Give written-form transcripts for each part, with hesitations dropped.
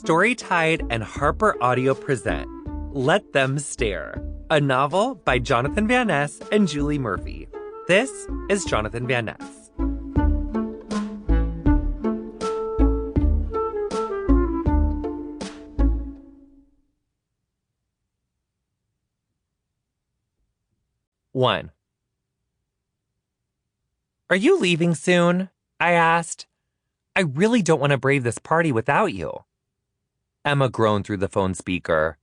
Storytide and Harper Audio present Let Them Stare, a novel by Jonathan Van Ness and Julie Murphy. This is Jonathan Van Ness. One. Are you leaving soon? I asked. I really don't want to brave this party without you. Emma groaned through the phone speaker.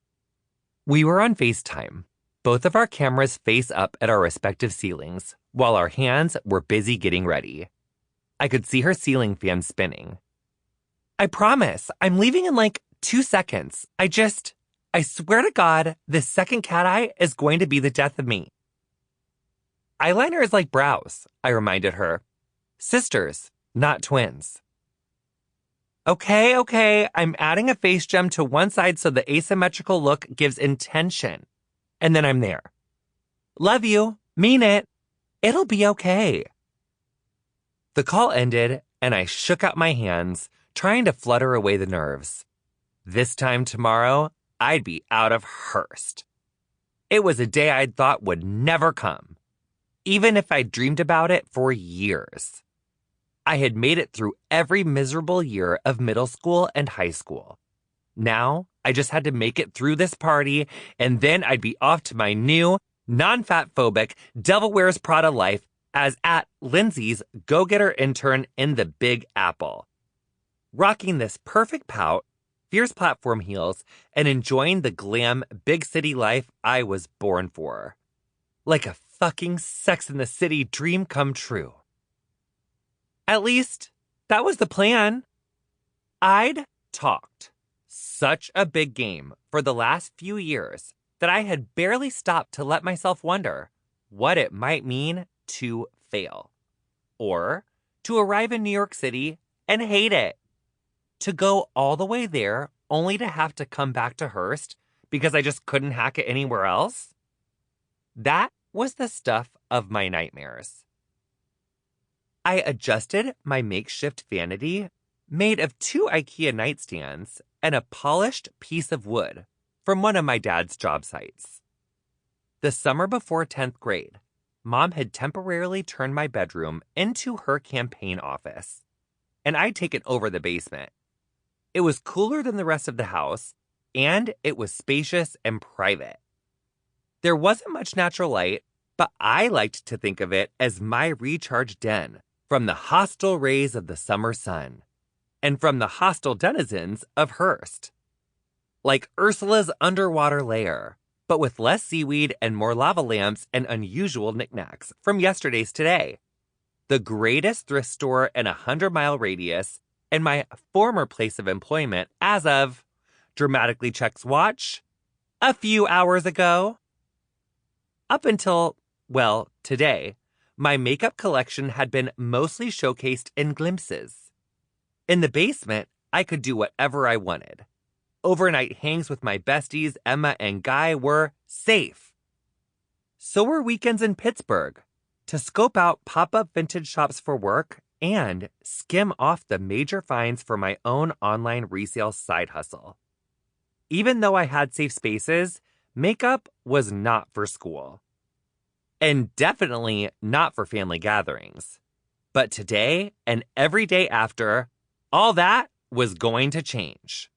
We were on FaceTime, both of our cameras face up at our respective ceilings, while our hands were busy getting ready. I could see her ceiling fan spinning. I promise, I'm leaving in like 2 seconds. I swear to God, this second cat eye is going to be the death of me. Eyeliner is like brows, I reminded her. Sisters, not twins. Okay, I'm adding a face gem to one side so the asymmetrical look gives intention. And then I'm there. Love you. Mean it. It'll be okay. The call ended, and I shook out my hands, trying to flutter away the nerves. This time tomorrow, I'd be out of Hearst. It was a day I'd thought would never come, even if I'd dreamed about it for years. I had made it through every miserable year of middle school and high school. Now, I just had to make it through this party, and then I'd be off to my new, non-fat-phobic, Devil Wears Prada life as at Lindsay's go-getter intern in the Big Apple. Rocking this perfect pout, fierce platform heels, and enjoying the glam big city life I was born for. Like a fucking Sex and the City dream come true. At least, that was the plan. I'd talked such a big game for the last few years that I had barely stopped to let myself wonder what it might mean to fail. Or to arrive in New York City and hate it. To go all the way there only to have to come back to Hearst because I just couldn't hack it anywhere else. That was the stuff of my nightmares. I adjusted my makeshift vanity, made of 2 IKEA nightstands and a polished piece of wood from one of my dad's job sites. The summer before 10th grade, Mom had temporarily turned my bedroom into her campaign office, and I'd taken over the basement. It was cooler than the rest of the house, and it was spacious and private. There wasn't much natural light, but I liked to think of it as my recharge den from the hostile rays of the summer sun, and from the hostile denizens of Hearst. Like Ursula's underwater lair, but with less seaweed and more lava lamps and unusual knickknacks from yesterday's today. The greatest thrift store in a 100-mile radius, and my former place of employment as of, dramatically checks watch, a few hours ago. Up until, well, today, my makeup collection had been mostly showcased in glimpses. In the basement, I could do whatever I wanted. Overnight hangs with my besties, Emma and Guy, were safe. So were weekends in Pittsburgh, to scope out pop-up vintage shops for work and skim off the major finds for my own online resale side hustle. Even though I had safe spaces, makeup was not for school. And definitely not for family gatherings. But today and every day after, all that was going to change.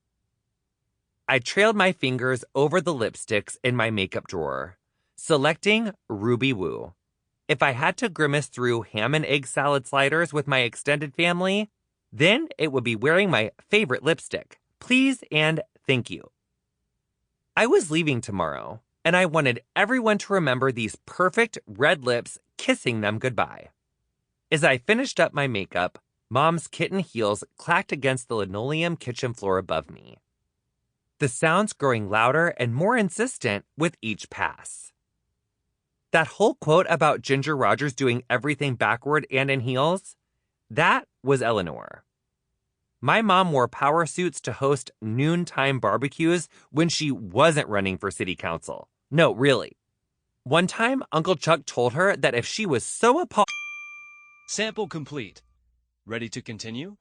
I trailed my fingers over the lipsticks in my makeup drawer, selecting Ruby Woo. If I had to grimace through ham and egg salad sliders with my extended family, then it would be wearing my favorite lipstick. Please and thank you. I was leaving tomorrow, and I wanted everyone to remember these perfect red lips kissing them goodbye. As I finished up my makeup, Mom's kitten heels clacked against the linoleum kitchen floor above me. The sounds growing louder and more insistent with each pass. That whole quote about Ginger Rogers doing everything backward and in heels, that was Eleanor. My mom wore power suits to host noontime barbecues when she wasn't running for city council. No, really. One time, Uncle Chuck told her that if she was so appalled... Sample complete. Ready to continue?